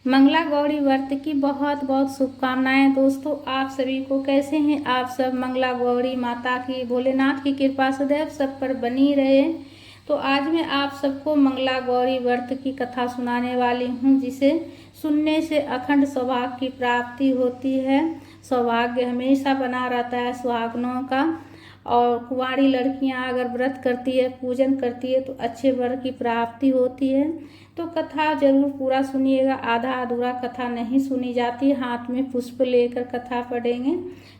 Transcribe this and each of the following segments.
मंगला गौरी व्रत की बहुत बहुत शुभकामनाएं दोस्तों। आप सभी को कैसे हैं आप सब। मंगला गौरी माता की, भोलेनाथ की कृपा सदैव सब पर बनी रहे। तो आज मैं आप सबको मंगला गौरी व्रत की कथा सुनाने वाली हूं, जिसे सुनने से अखंड सौभाग्य की प्राप्ति होती है। सौभाग्य हमेशा बना रहता है सुहागनों का। और कुंवारी लड़कियां अगर व्रत करती है, पूजन करती है, तो अच्छे वर की प्राप्ति होती है। तो कथा जरूर पूरा सुनिएगा, आधा अधूरा कथा नहीं सुनी जाती। हाथ में पुष्प लेकर कथा पढ़ेंगे।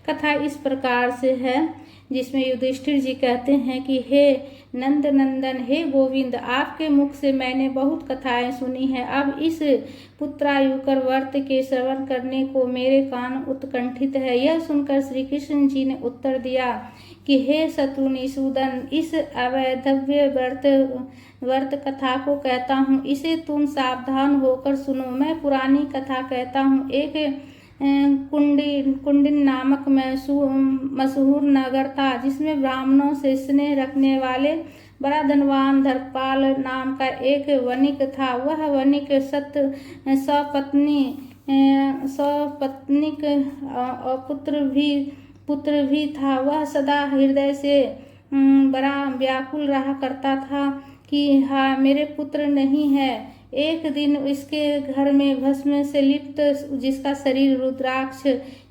कथा इस प्रकार से है, जिसमें युधिष्ठिर जी कहते हैं कि हे नंद नंदन, हे गोविंद, आपके मुख से मैंने बहुत कथाएं सुनी हैं। अब इस पुत्रायुकर व्रत के श्रवण करने को मेरे कान उत्कंठित है। यह सुनकर श्री कृष्ण जी ने उत्तर दिया कि हे शत्रुनिसूदन, इस अवैधव्य व्रत कथा को कहता हूँ, इसे तुम सावधान होकर सुनो। मैं पुरानी कथा कहता हूँ। एक कुंडिन नामक मशहूर नगर था, जिसमें ब्राह्मणों से स्नेह रखने वाले बड़ा धनवान धर्मपाल नाम का एक वणिक था। वह वणिक सपत्नीक और पुत्र भी था। वह सदा हृदय से बड़ा व्याकुल रहा करता था कि हाँ, मेरे पुत्र नहीं है। एक दिन इसके घर में भस्म से लिप्त, जिसका शरीर रुद्राक्ष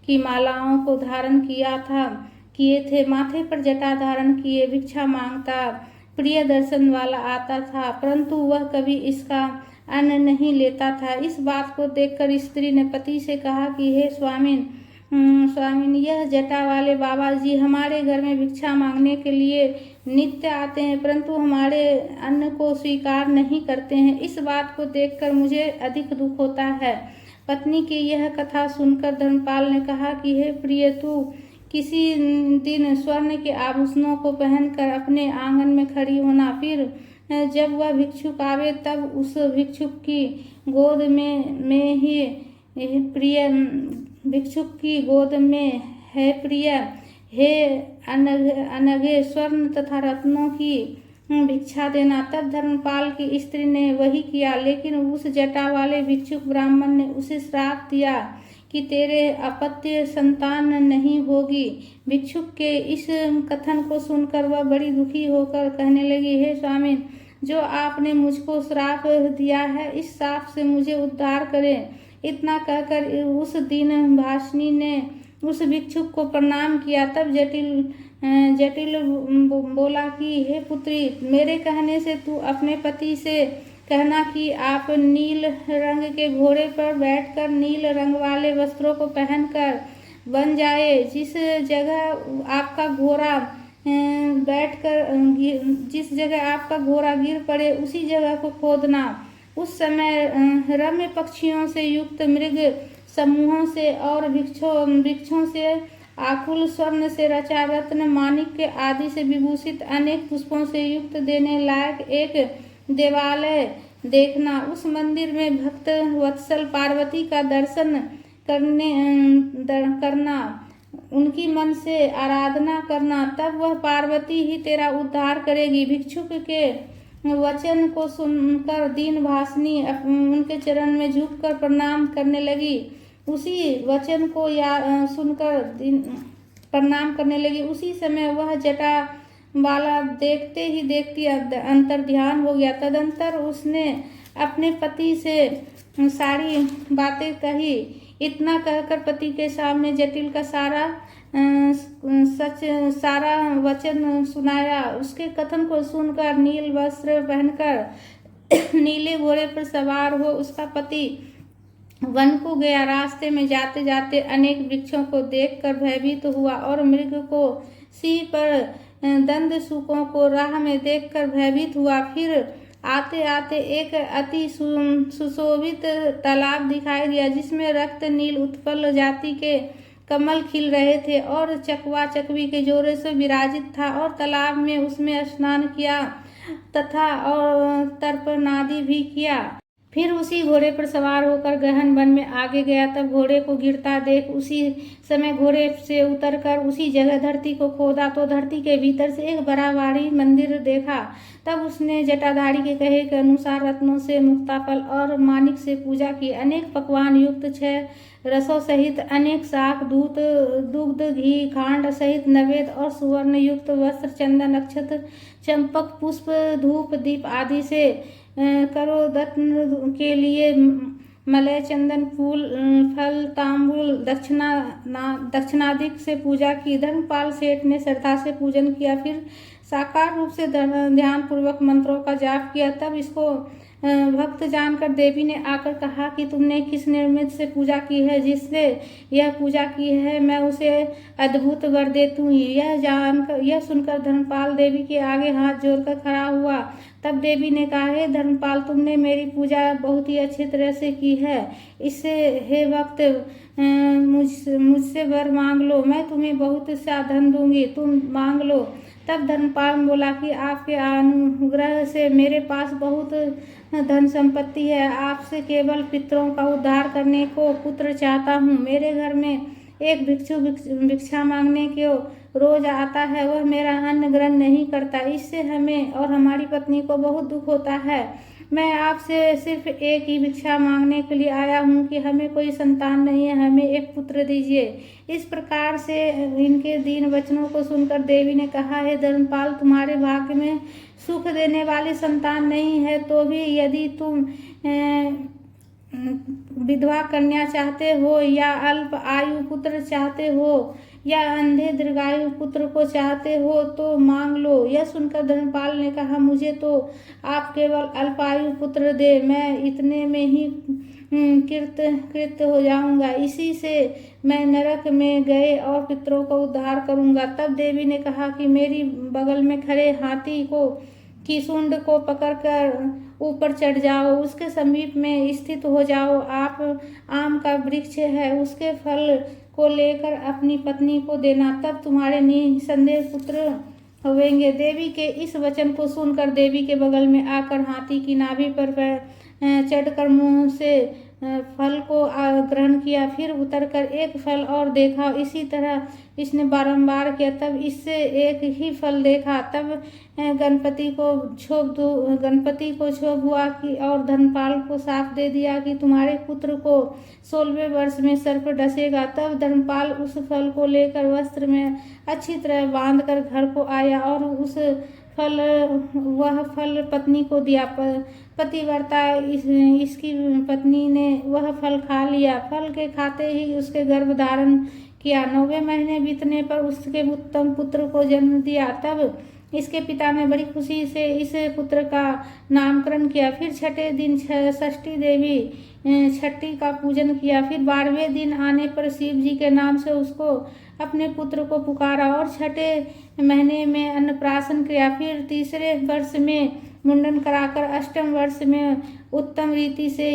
की मालाओं को धारण किए थे, माथे पर जटा धारण किए भिक्षा मांगता प्रिय दर्शन वाला आता था, परंतु वह कभी इसका अन्न नहीं लेता था। इस बात को देखकर स्त्री ने पति से कहा कि हे स्वामिन, यह जटा वाले बाबा जी हमारे घर में भिक्षा मांगने के लिए नित्य आते हैं, परंतु हमारे अन्न को स्वीकार नहीं करते हैं। इस बात को देखकर मुझे अधिक दुख होता है। पत्नी की यह कथा सुनकर धर्मपाल ने कहा कि हे प्रिय, तू किसी दिन स्वर्ण के आभूषणों को पहनकर अपने आंगन में खड़ी होना। फिर जब वह भिक्षुक आवे, तब उस भिक्षुक की गोद में है प्रिय, हे अनघे स्वर्ण तथा रत्नों की भिक्षा देना। तब धर्मपाल की स्त्री ने वही किया, लेकिन उस जटा वाले भिक्षुक ब्राह्मण ने उसे श्राप दिया कि तेरे अपत्य संतान नहीं होगी। भिक्षुक के इस कथन को सुनकर वह बड़ी दुखी होकर कहने लगी, हे स्वामी, जो आपने मुझको श्राप दिया है, इस श्राप से मुझे उद्धार करें। इतना कहकर उस दिन भाषिनी ने उस भिक्षुक को प्रणाम किया। तब जटिल बोला कि हे पुत्री, मेरे कहने से तू अपने पति से कहना कि आप नील रंग के घोड़े पर बैठकर नील रंग वाले वस्त्रों को पहनकर बन जाए। जिस जगह आपका घोड़ा गिर पड़े, उसी जगह को खोदना। उस समय रम्य पक्षियों से युक्त मृग समूहों से और वृक्षों से आकुल स्वर्ण से रचा रत्न माणिक्य आदि से विभूषित अनेक पुष्पों से युक्त देने लायक एक देवालय देखना। उस मंदिर में भक्त वत्सल पार्वती का दर्शन करना, उनकी मन से आराधना करना, तब वह पार्वती ही तेरा उद्धार करेगी। भिक्षुक के वचन को सुनकर दीन भाषिनी उनके चरण में झुककर प्रणाम करने लगी। उसी वचन को सुनकर प्रणाम करने लगी। उसी समय वह जटा वाला देखते ही देखती अंतर ध्यान हो गया। तदंतर उसने अपने पति से सारी बातें कही। इतना कहकर पति के सामने जटिल का सारा वचन सुनाया। उसके कथन को सुनकर नील वस्त्र पहनकर नीले घोड़े पर सवार हो उसका पति वन को गया। रास्ते में जाते जाते अनेक वृक्षों को देखकर भयभीत हुआ और मृग को सिंह पर दंड सूपों को राह में देखकर भयभीत हुआ। फिर आते आते एक अति सुशोभित तालाब दिखाई दिया, जिसमें रक्त नील उत्पल जाति के कमल खिल रहे थे और चकवा चकवी के जोरे से विराजित था। और तालाब में उसमें स्नान किया तथा और तर्पणादि भी किया। फिर उसी घोड़े पर सवार होकर गहन वन में आगे गया। तब घोड़े को गिरता देख उसी समय घोड़े से उतरकर उसी जगह धरती को खोदा तो धरती के भीतर से एक बड़ा भारी मंदिर देखा। तब उसने जटाधारी के कहे के अनुसार रत्नों से, मुक्ताफल और माणिक से पूजा की। अनेक पकवान युक्त 6 रसों सहित अनेक शाक, दूध, दुग्ध, घी, खांड सहित नैवेद्य और सुवर्ण युक्त वस्त्र, चंदन, नक्षत्र, चंपक पुष्प, धूप, दीप आदि से करो। दत्न के लिए मलय, चंदन, फूल, फल, तांबूल, दक्षिणादिक से पूजा की। धर्मपाल सेठ ने श्रद्धा से पूजन किया, फिर साकार रूप से ध्यान पूर्वक मंत्रों का जाप किया। तब इसको भक्त जानकर देवी ने आकर कहा कि तुमने किस निर्मित से पूजा की है, जिससे यह पूजा की है, मैं उसे अद्भुत वर देती हूँ। यह सुनकर धर्मपाल देवी के आगे हाथ जोड़कर खड़ा हुआ। तब देवी ने कहा, हे धर्मपाल, तुमने मेरी पूजा बहुत ही अच्छी तरह से की है। इससे हे भक्त मुझसे वर मांग लो, मैं तुम्हें बहुत सा धन दूंगी, तुम मांग लो। तब धर्मपाल बोला कि आपके अनुग्रह से मेरे पास बहुत धन संपत्ति है, आपसे केवल पितरों का उद्धार करने को पुत्र चाहता हूँ। मेरे घर में एक भिक्षु भिक्षा मांगने को रोज आता है, वह मेरा अन्न ग्रहण नहीं करता, इससे हमें और हमारी पत्नी को बहुत दुख होता है। मैं आपसे सिर्फ एक ही भिक्षा मांगने के लिए आया हूँ कि हमें कोई संतान नहीं है, हमें एक पुत्र दीजिए। इस प्रकार से इनके दीन वचनों को सुनकर देवी ने कहा, हे धर्मपाल, तुम्हारे भाग्य में सुख देने वाली संतान नहीं है, तो भी यदि तुम विधवा कन्या चाहते हो या अल्प आयु पुत्र चाहते हो या अंधे दीर्घायु पुत्र को चाहते हो तो मांग लो। यह सुनकर धर्मपाल ने कहा, मुझे तो आप केवल अल्पायु पुत्र दे, मैं इतने में ही कृत हो जाऊंगा, इसी से मैं नरक में गए और पितरों का उद्धार करूंगा। तब देवी ने कहा कि मेरी बगल में खड़े हाथी की सूंड को पकड़कर ऊपर चढ़ जाओ, उसके समीप में स्थित हो जाओ। आप आम का वृक्ष है, उसके फल को लेकर अपनी पत्नी को देना, तब तुम्हारे निसंदेह पुत्र होंगे। देवी के इस वचन को सुनकर देवी के बगल में आकर हाथी की नाभि पर चढ़कर मुंह से फल को ग्रहण किया, फिर उतरकर एक फल और देखा। इसी तरह इसने बारंबार किया, तब इससे एक ही फल देखा। तब गणपति को क्षोभ हुआ कि और धर्मपाल को साफ दे दिया कि तुम्हारे पुत्र को 16वें वर्ष में सर्प डसेगा। तब धर्मपाल उस फल को लेकर वस्त्र में अच्छी तरह बांधकर घर को आया और वह फल पत्नी को दिया। पतिव्रता इसकी पत्नी ने वह फल खा लिया। फल के खाते ही उसके गर्भ धारण किया। 9वें महीने बीतने पर उसके उत्तम पुत्र को जन्म दिया। तब इसके पिता ने बड़ी खुशी से इस पुत्र का नामकरण किया। फिर छठे दिन षष्ठी देवी छठी का पूजन किया। फिर 12वें दिन आने पर शिव जी के नाम से उसको अपने पुत्र को पुकारा और छठे महीने में अन्नप्राशन किया। फिर तीसरे वर्ष में मुंडन कराकर अष्टम वर्ष में उत्तम रीति से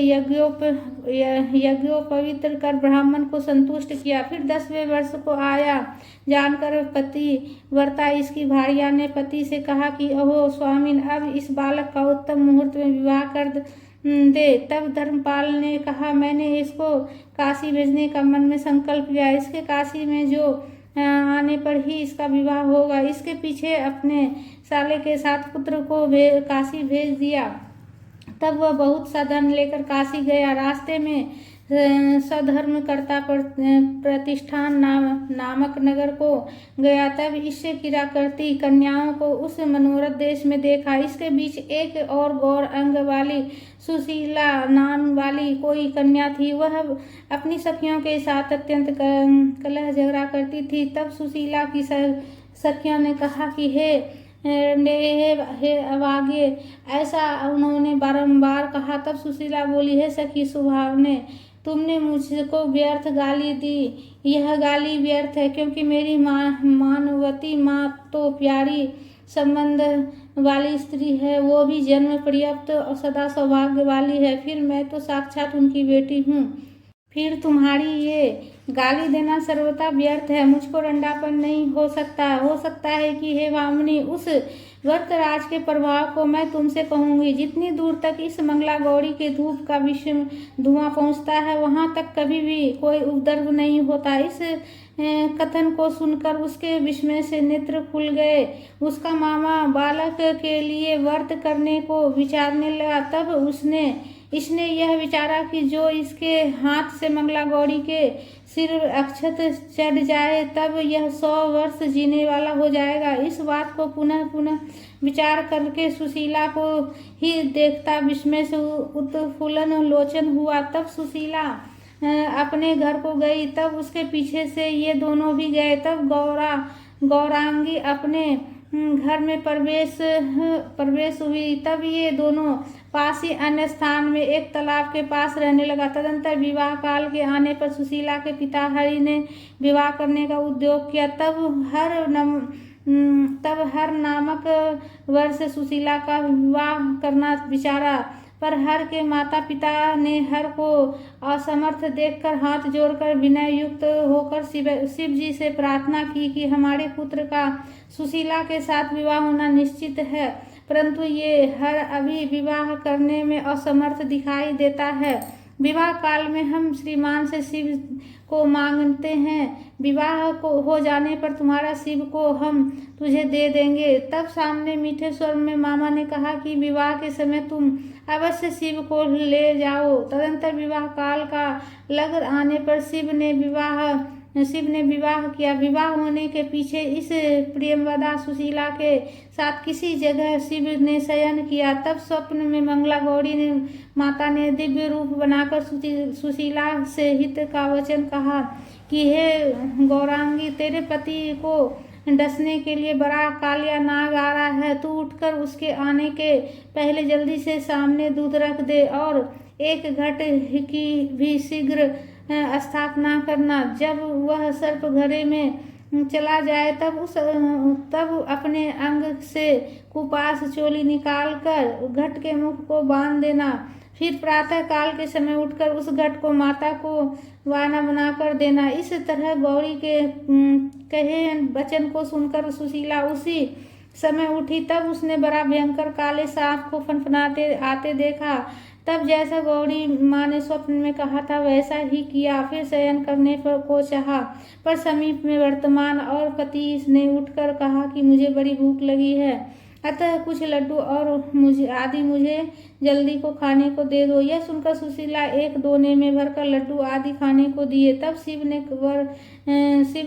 यज्ञोपवित्र कर ब्राह्मण को संतुष्ट किया। फिर 10वें वर्ष को आया जानकर पतिव्रता इसकी भार्या ने पति से कहा कि अहो स्वामिन, अब इस बालक का उत्तम मुहूर्त में विवाह कर दे। तब धर्मपाल ने कहा, मैंने इसको काशी भेजने का मन में संकल्प लिया, इसके काशी में जो आने पर ही इसका विवाह होगा। इसके पीछे अपने साले के साथ पुत्र को काशी भेज दिया। तब वह बहुत सा धन लेकर काशी गया। रास्ते में सधर्मकर्ता प्रतिष्ठान नामक नगर को गया। तब इससे किरा करती कन्याओं को उस मनोरथ देश में देखा। इसके बीच एक और गौर अंग वाली सुशीला नाम वाली कोई कन्या थी। वह अपनी सखियों के साथ अत्यंत कलह झगड़ा करती थी। तब सुशीला की सखियों ने कहा कि हे अभागे, ऐसा उन्होंने बारंबार कहा। तब सुशीला बोली, हे सखी सुभावने, तुमने मुझको व्यर्थ गाली दी। यह गाली व्यर्थ है, क्योंकि मेरी मानवती माँ तो प्यारी संबंध वाली स्त्री है, वो भी जन्म पर्याप्त और सदा सौभाग्य वाली है। फिर मैं तो साक्षात उनकी बेटी हूँ। फिर तुम्हारी ये गाली देना सर्वथा व्यर्थ है। मुझको रंडापन नहीं हो सकता है कि हे वामनी, उस वर्तराज के प्रभाव को मैं तुमसे कहूंगी। जितनी दूर तक इस मंगला गौरी के धूप का विषम धुआं पहुंचता है, वहां तक कभी भी कोई उपद्रव नहीं होता। इस कथन को सुनकर उसके विस्मय से नेत्र खुल गए। उसका मामा बालक के लिए व्रत करने को विचारने लगा। तब इसने यह विचारा कि जो इसके हाथ से मंगला गौरी के सिर अक्षत चढ़ जाए, तब यह 100 वर्ष जीने वाला हो जाएगा। इस बात को पुनः विचार करके सुशीला को ही देखता विस्मय से उत्फुल्ल लोचन हुआ। तब सुशीला अपने घर को गई। तब उसके पीछे से ये दोनों भी गए। तब गौरांगी अपने घर में प्रवेश हुई। तब ये दोनों पास ही अन्य स्थान में एक तालाब के पास रहने लगा। तदंतर विवाह काल के आने पर सुशीला के पिता हरि ने विवाह करने का उद्योग किया। तब हर नामक वर से सुशीला का विवाह करना विचारा, पर हर के माता पिता ने हर को असमर्थ देखकर हाथ जोड़कर विनय युक्त होकर शिव जी से प्रार्थना की कि हमारे पुत्र का सुशीला के साथ विवाह होना निश्चित है, परंतु ये हर अभी विवाह करने में असमर्थ दिखाई देता है। विवाह काल में हम श्रीमान से शिव को मांगते हैं, विवाह को हो जाने पर तुम्हारा शिव को हम तुझे दे देंगे। तब सामने मीठे स्वर में मामा ने कहा कि विवाह के समय तुम अवश्य शिव को ले जाओ। तदंतर विवाह काल का लग आने पर शिव ने विवाह किया। विवाह होने के पीछे इस प्रियवदा सुशीला के साथ किसी जगह शिव ने शयन किया। तब स्वप्न में मंगला गौरी ने माता ने दिव्य रूप बनाकर सुशीला से हित का वचन कहा कि हे गौरांगी, तेरे पति को डसने के लिए बड़ा कालिया नाग आ रहा है। तू उठकर उसके आने के पहले जल्दी से सामने दूध रख दे और एक घट की भी शीघ्र स्थापना करना। जब वह सर्प घरे में चला जाए तब अपने अंग से कुपास चोली निकालकर घट के मुख को बांध देना। फिर प्रातः काल के समय उठकर उस घट को माता को वाना बनाकर देना। इस तरह गौरी के कहे वचन को सुनकर सुशीला उसी समय उठी। तब उसने बड़ा भयंकर काले सांप को फनफनाते आते देखा। तब जैसा गौरी माँ ने स्वप्न में कहा था वैसा ही किया। फिर शयन करने को चाहा, पर समीप में वर्तमान और पति ने उठकर कहा कि मुझे बड़ी भूख लगी है, अतः कुछ लड्डू और मुझे जल्दी को खाने को दे दो। यह सुनकर सुशीला एक दोने में भरकर लड्डू आदि खाने को दिए। तब शिव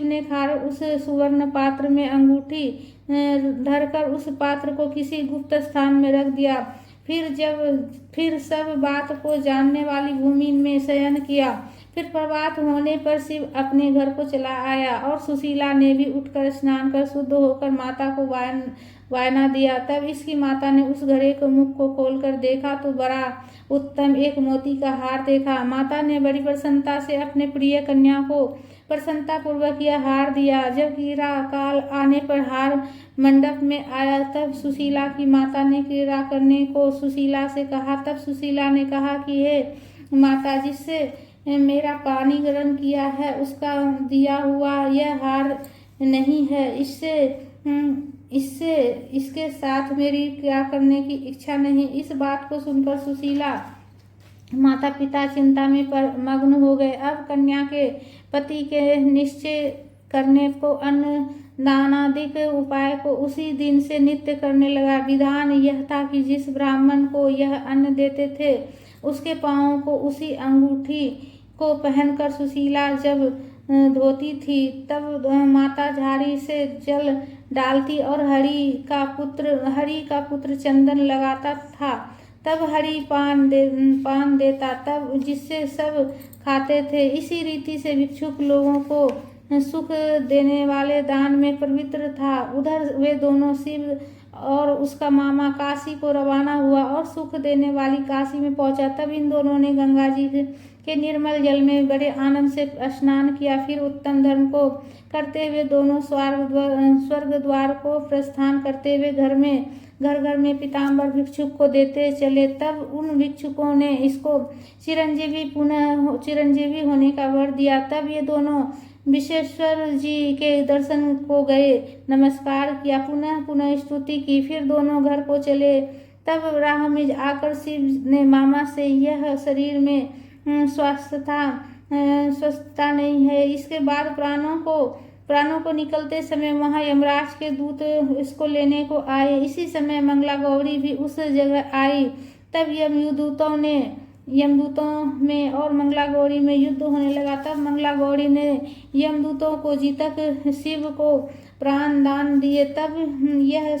ने खार उस सुवर्ण पात्र में अंगूठी धरकर उस पात्र को किसी गुप्त स्थान में रख दिया। फिर सब बात को जानने वाली भूमि में शयन किया। फिर प्रभात होने पर शिव अपने घर को चला आया और सुशीला ने भी उठकर स्नान कर शुद्ध होकर माता को वायना दिया। तब इसकी माता ने उस घड़े के मुख को खोलकर देखा तो बड़ा उत्तम एक मोती का हार देखा। माता ने बड़ी प्रसन्नता से अपने प्रिय कन्या को प्रसन्नता पूर्वक यह हार दिया। जब क्रीड़ा काल आने पर हार मंडप में आया, तब सुशीला की माता ने क्रीड़ा करने को सुशीला से कहा। तब सुशीला ने कहा कि हे माता, जिससे मेरा पानी ग्रहण किया है उसका दिया हुआ यह हार नहीं है। इसके साथ मेरी क्या करने की इच्छा नहीं। इस बात को सुनकर सुशीला माता पिता चिंता में मग्न हो गए। अब कन्या के पति के निश्चय करने को अन्न दानादिक उपाय को उसी दिन से नित्य करने लगा। विधान यह था कि जिस ब्राह्मण को यह अन्न देते थे उसके पांवों को उसी अंगूठी को पहनकर सुशीला जब धोती थी तब माता झाड़ी से जल डालती और हरि का पुत्र चंदन लगाता था। तब हरि पान देता, तब जिससे सब खाते थे। इसी रीति से भिक्षुक लोगों को सुख देने वाले दान में पवित्र था। उधर वे दोनों शिव और उसका मामा काशी को रवाना हुआ और सुख देने वाली काशी में पहुंचा। तब इन दोनों ने गंगा जी के निर्मल जल में बड़े आनंद से स्नान किया। फिर उत्तम धर्म को करते हुए दोनों स्वर्ग द्वार को प्रस्थान करते हुए घर घर में पीताम्बर भिक्षुक को देते चले। तब उन भिक्षुकों ने इसको चिरंजीवी होने का वर दिया। तब ये दोनों विश्वेश्वर जी के दर्शन को गए, नमस्कार किया, पुनः स्तुति की, फिर दोनों घर को चले। तब राह में आकर शिव ने मामा से यह शरीर में स्वस्थता नहीं है। इसके बाद प्राणों को निकलते समय वहां यमराज के दूत इसको लेने को आए। इसी समय मंगला गौरी भी उस जगह आई। तब यमदूतों में और मंगला गौरी में युद्ध होने लगा। तब मंगला गौरी ने यमदूतों को जीतक शिव को प्राण दान दिए। तब यह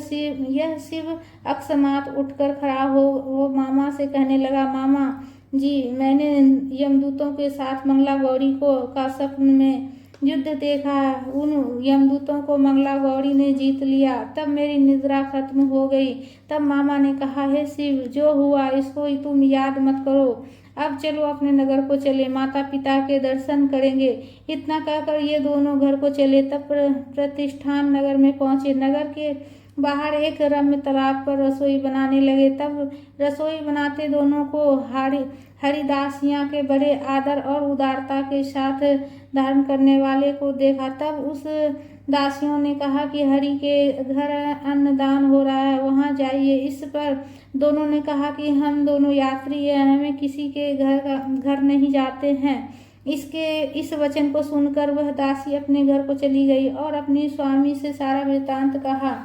शिव अकस्मात उठकर खड़ा हो मामा से कहने लगा, मामा जी, मैंने यमदूतों के साथ मंगला गौरी का स्वप्न में युद्ध देखा। उन यमदूतों को मंगला गौरी ने जीत लिया। तब मेरी निद्रा खत्म हो गई। तब मामा ने कहा, हे शिव, जो हुआ इसको तुम याद मत करो, अब चलो अपने नगर को चले, माता पिता के दर्शन करेंगे। इतना कहकर ये दोनों घर को चले। तब प्रतिष्ठान नगर में पहुंचे। नगर के बाहर एक रम्य तालाब पर रसोई बनाने लगे। तब रसोई बनाते दोनों को हरिदासियां के बड़े आदर और उदारता के साथ धारण करने वाले को देखा। तब उस दासियों ने कहा कि हरि के घर अन्नदान हो रहा है, वहां जाइए। इस पर दोनों ने कहा कि हम दोनों यात्री हैं, हमें किसी के घर नहीं जाते हैं। इस वचन को सुनकर वह दासी अपने घर को चली गई और अपनी स्वामी से सारा वृतांत कहा।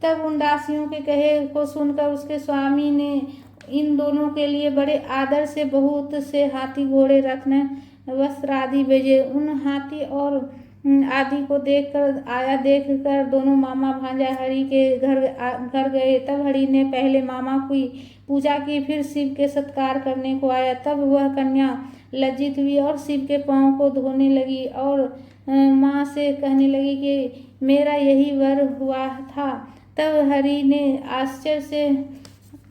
तब उन दासियों के कहे को सुनकर उसके स्वामी ने इन दोनों के लिए बड़े आदर से बहुत से हाथी घोड़े रखने वस्त्र आदि भेजे। उन हाथी और आदि को देखकर दोनों मामा भांजा हरि के घर गए। तब हरि ने पहले मामा की पूजा की, फिर शिव के सत्कार करने को आया। तब वह कन्या लज्जित हुई और शिव के पांव को धोने लगी और माँ से कहने लगी कि मेरा यही वर हुआ था। तब हरि ने आश्चर्य से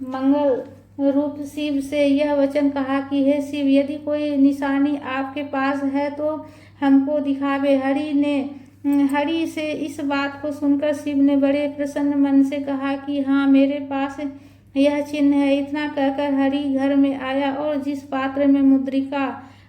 मंगल रूप शिव से यह वचन कहा कि हे शिव, यदि कोई निशानी आपके पास है तो हमको दिखावे। हरि से इस बात को सुनकर शिव ने बड़े प्रसन्न मन से कहा कि हाँ, मेरे पास यह चिन्ह है। इतना कहकर हरि घर में आया और जिस पात्र में मुद्रिका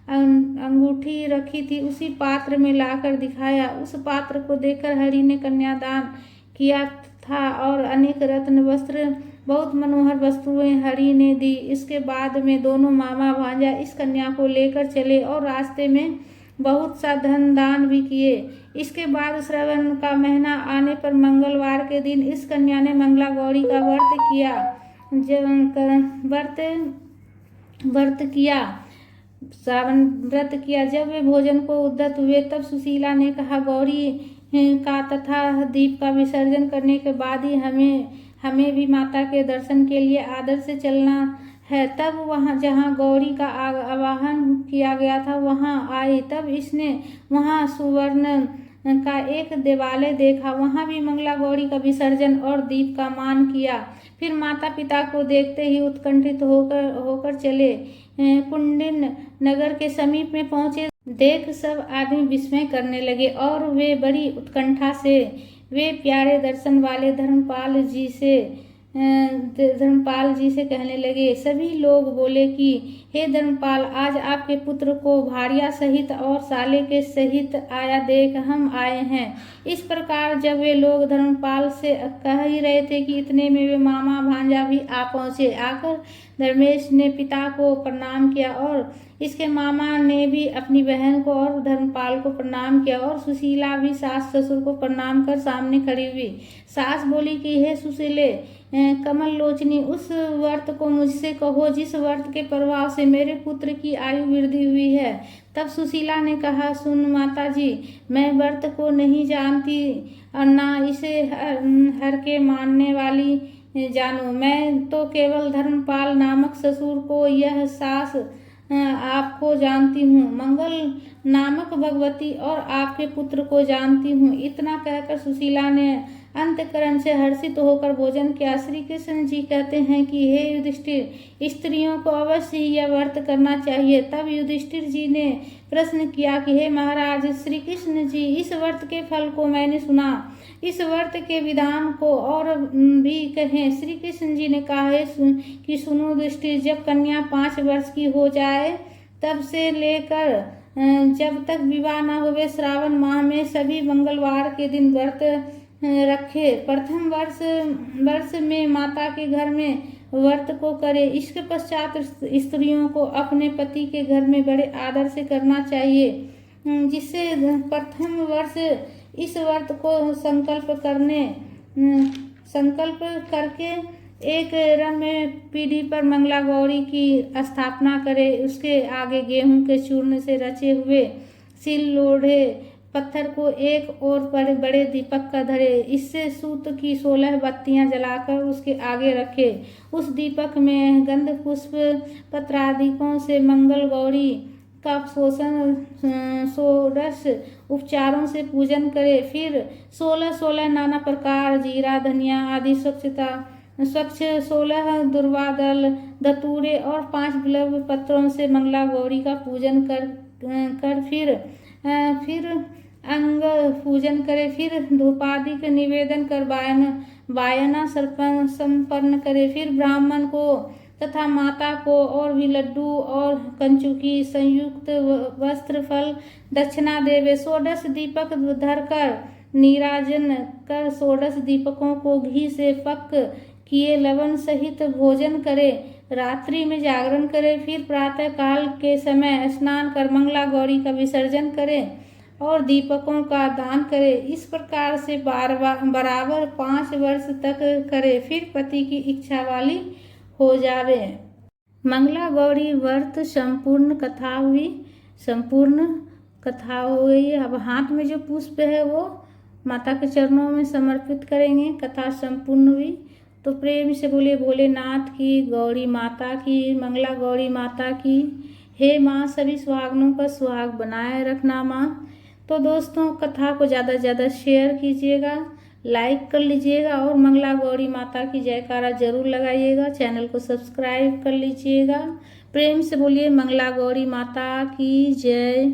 अंगूठी रखी थी उसी पात्र में लाकर दिखाया। उस पात्र को देखकर हरि ने कन्यादान किया था और अनेक रत्न वस्त्र बहुत मनोहर वस्तुएं हरि ने दी। इसके बाद में दोनों मामा भांजा इस कन्या को लेकर चले और रास्ते में बहुत सा धन दान भी किए। इसके बाद श्रावण का महीना आने पर मंगलवार के दिन इस कन्या ने मंगला गौरी का व्रत किया। जब वे भोजन को उद्यत हुए तब सुशीला ने कहा, गौरी का तथा दीप का विसर्जन करने के बाद ही हमें भी माता के दर्शन के लिए आदर से चलना है। तब वहाँ जहाँ गौरी का आवाहन किया गया था वहाँ आई। तब इसने वहाँ सुवर्ण का एक देवालय देखा, वहाँ भी मंगला गौरी का विसर्जन और दीप का मान किया। फिर माता पिता को देखते ही उत्कंठित होकर चले कुंडिन नगर के समीप में पहुँचे। देख सब आदमी विस्मय करने लगे और वे बड़ी उत्कंठा से वे प्यारे दर्शन वाले धर्मपाल जी से कहने लगे। सभी लोग बोले कि हे धर्मपाल, आज आपके पुत्र को भार्या सहित और साले के सहित आया देख हम आए हैं। इस प्रकार जब वे लोग धर्मपाल से कह ही रहे थे कि इतने में वे मामा भांजा भी आ पहुँचे। आकर धर्मेश ने पिता को प्रणाम किया और इसके मामा ने भी अपनी बहन को और धर्मपाल को प्रणाम किया और सुशीला भी सास ससुर को प्रणाम कर सामने खड़ी हुई। सास बोली कि हे सुशीले कमल लोचनी, उस व्रत को मुझसे कहो जिस व्रत के प्रभाव से मेरे पुत्र की आयु वृद्धि हुई है। तब सुशीला ने कहा, सुन माता जी, मैं व्रत को नहीं जानती और ना इसे हर के मानने वाली जानू। मैं तो केवल धर्मपाल नामक ससुर को यह सास आपको जानती हूँ, मंगल नामक भगवती और आपके पुत्र को जानती हूँ। इतना कहकर सुशीला ने अंतःकरण से हर्षित होकर भोजन किया। श्री कृष्ण जी कहते हैं कि हे युधिष्ठिर, स्त्रियों को अवश्य यह व्रत करना चाहिए। तब युधिष्ठिर जी ने प्रश्न किया कि हे महाराज श्री कृष्ण जी, इस व्रत के फल को मैंने सुना, इस व्रत के विधान को और भी कहें। श्री कृष्ण जी ने कहा है कि सुनो युधिष्ठिर, जब कन्या 5 वर्ष की हो जाए तब से लेकर जब तक विवाह न हुए श्रावण माह में सभी मंगलवार के दिन व्रत रखे। प्रथम वर्ष में माता के घर में व्रत को करे। इसके पश्चात स्त्रियों को अपने पति के घर में बड़े आदर से करना चाहिए, जिससे प्रथम वर्ष इस व्रत को संकल्प करके एक रम्य पीढ़ी पर मंगला गौरी की स्थापना करे। उसके आगे गेहूं के चूर्ण से रचे हुए सिल लोढ़े पत्थर को एक और पर बड़े दीपक का धरे। इससे सूत की 16 बत्तियां जलाकर उसके आगे रखे। उस दीपक में गंध पुष्प पत्रादिकों से मंगल गौरी का षोडश उपचारों से पूजन करे। फिर 16 नाना प्रकार जीरा धनिया आदि स्वच्छ 16 दुर्वादल धतूरे और 5 बिल्व पत्रों से मंगला गौरी का पूजन कर फिर अंग पूजन करे। फिर धूपादि का निवेदन कर वायना संपन्न करे। फिर ब्राह्मण को तथा माता को और भी लड्डू और कंचुकी संयुक्त वस्त्र फल दक्षिणा देवे। 16 दीपक धरकर नीराजन कर 16 दीपकों को घी से पक किए लवण सहित भोजन करे। रात्रि में जागरण करे। फिर प्रातः काल के समय स्नान कर मंगला गौरी का विसर्जन करे और दीपकों का दान करे। इस प्रकार से बराबर 5 वर्ष तक करे। फिर पति की इच्छा वाली हो जावे। मंगला गौरी व्रत संपूर्ण कथा हो गई। अब हाथ में जो पुष्प है वो माता के चरणों में समर्पित करेंगे। कथा संपूर्ण हुई तो प्रेम से बोलिए भोलेनाथ की, गौरी माता की, मंगला गौरी माता की। हे माँ, सभी सुहागनों का सुहाग बनाए रखना माँ। तो दोस्तों, कथा को ज़्यादा से ज़्यादा शेयर कीजिएगा, लाइक कर लीजिएगा और मंगला गौरी माता की जयकारा जरूर लगाइएगा। चैनल को सब्सक्राइब कर लीजिएगा। प्रेम से बोलिए मंगला गौरी माता की जय।